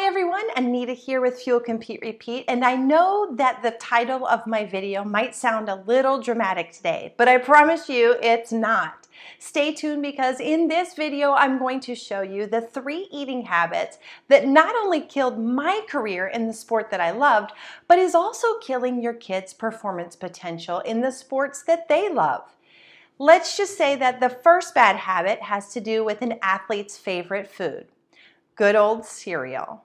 everyone, Anita here with Fuel, Compete, Repeat, and I know that the title of my video might sound a little dramatic today, but I promise you it's not. Stay tuned because in this video I'm going to show you the 3 eating habits that not only killed my career in the sport that I loved, but is also killing your kids' performance potential in the sports that they love. Let's just say that the first bad habit has to do with an athlete's favorite food. Good old cereal.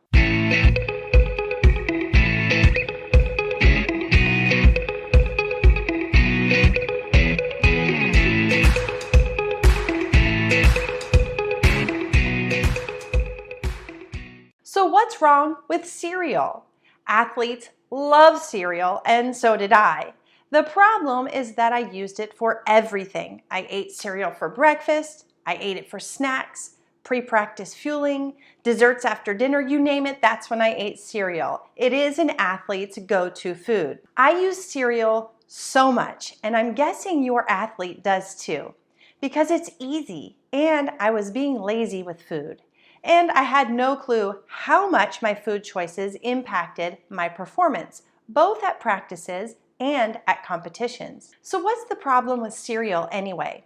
So what's wrong with cereal? Athletes love cereal, and so did I. The problem is that I used it for everything. I ate cereal for breakfast, I ate it for snacks, pre-practice fueling, desserts after dinner, you name it, that's when I ate cereal. It is an athlete's go-to food. I use cereal so much, and I'm guessing your athlete does too, because it's easy, and I was being lazy with food. And I had no clue how much my food choices impacted my performance, both at practices and at competitions. So what's the problem with cereal anyway?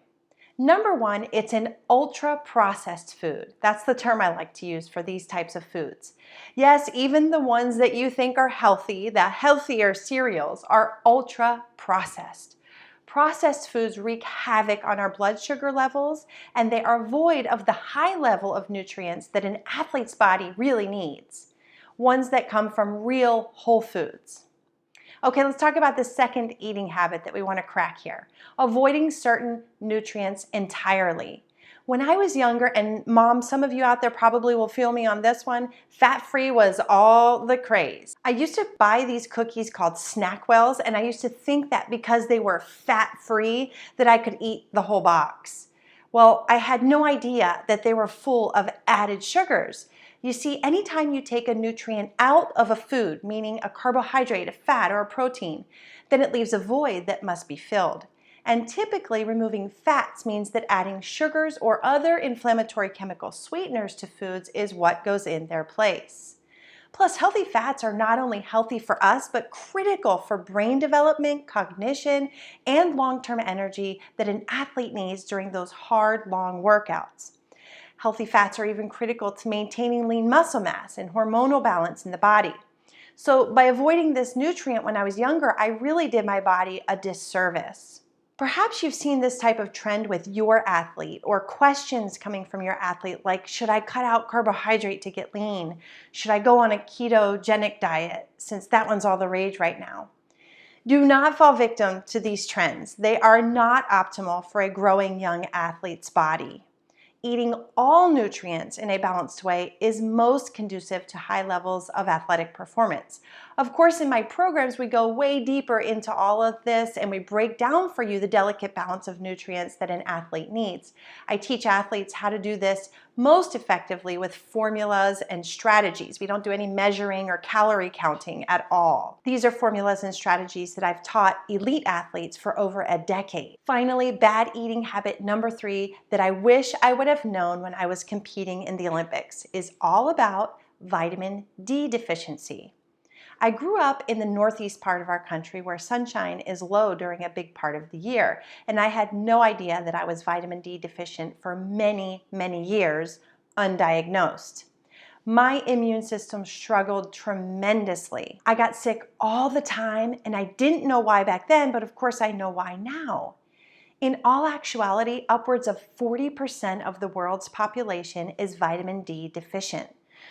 Number one, it's an ultra-processed food. That's the term I like to use for these types of foods. Yes, even the ones that you think are healthy, the healthier cereals, are ultra-processed. Processed foods wreak havoc on our blood sugar levels, and they are void of the high level of nutrients that an athlete's body really needs, ones that come from real whole foods. Okay, let's talk about the second eating habit that we want to crack here, avoiding certain nutrients entirely. When I was younger, and mom, some of you out there probably will feel me on this one, fat-free was all the craze. I used to buy these cookies called Snackwells, and I used to think that because they were fat-free that I could eat the whole box. Well, I had no idea that they were full of added sugars. You see, anytime you take a nutrient out of a food, meaning a carbohydrate, a fat, or a protein, then it leaves a void that must be filled. And typically, removing fats means that adding sugars or other inflammatory chemical sweeteners to foods is what goes in their place. Plus, healthy fats are not only healthy for us, but critical for brain development, cognition, and long-term energy that an athlete needs during those hard, long workouts. Healthy fats are even critical to maintaining lean muscle mass and hormonal balance in the body. So by avoiding this nutrient when I was younger, I really did my body a disservice. Perhaps you've seen this type of trend with your athlete, or questions coming from your athlete like, should I cut out carbohydrate to get lean? Should I go on a ketogenic diet, since that one's all the rage right now? Do not fall victim to these trends. They are not optimal for a growing young athlete's body. Eating all nutrients in a balanced way is most conducive to high levels of athletic performance. Of course, in my programs, we go way deeper into all of this and we break down for you the delicate balance of nutrients that an athlete needs. I teach athletes how to do this most effectively with formulas and strategies. We don't do any measuring or calorie counting at all. These are formulas and strategies that I've taught elite athletes for over a decade. Finally, bad eating habit number 3 that I wish I would have known when I was competing in the Olympics is all about vitamin D deficiency. I grew up in the northeast part of our country where sunshine is low during a big part of the year, and I had no idea that I was vitamin D deficient for many, many years, undiagnosed. My immune system struggled tremendously. I got sick all the time, and I didn't know why back then, but of course I know why now. In all actuality, upwards of 40% of the world's population is vitamin D deficient.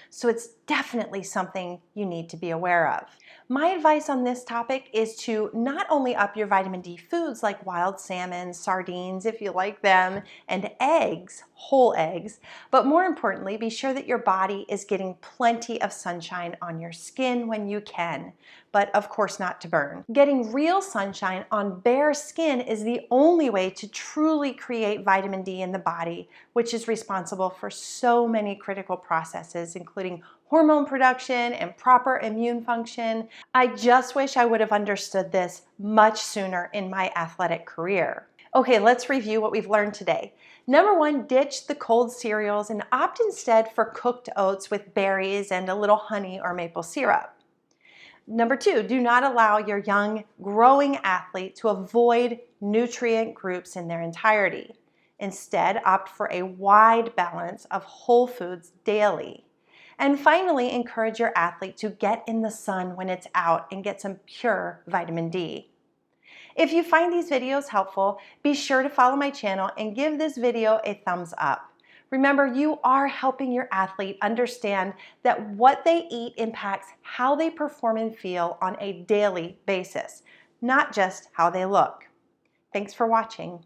So it's definitely something you need to be aware of. My advice on this topic is to not only up your vitamin D foods like wild salmon, sardines if you like them, and eggs, whole eggs, but more importantly, be sure that your body is getting plenty of sunshine on your skin when you can, but of course not to burn. Getting real sunshine on bare skin is the only way to truly create vitamin D in the body, which is responsible for so many critical processes, including hormone production and proper immune function. I just wish I would have understood this much sooner in my athletic career. Okay, let's review what we've learned today. Number one, ditch the cold cereals and opt instead for cooked oats with berries and a little honey or maple syrup. Number two, do not allow your young, growing athlete to avoid nutrient groups in their entirety. Instead, opt for a wide balance of whole foods daily. And finally, encourage your athlete to get in the sun when it's out and get some pure vitamin D. If you find these videos helpful, be sure to follow my channel and give this video a thumbs up. Remember, you are helping your athlete understand that what they eat impacts how they perform and feel on a daily basis, not just how they look. Thanks for watching.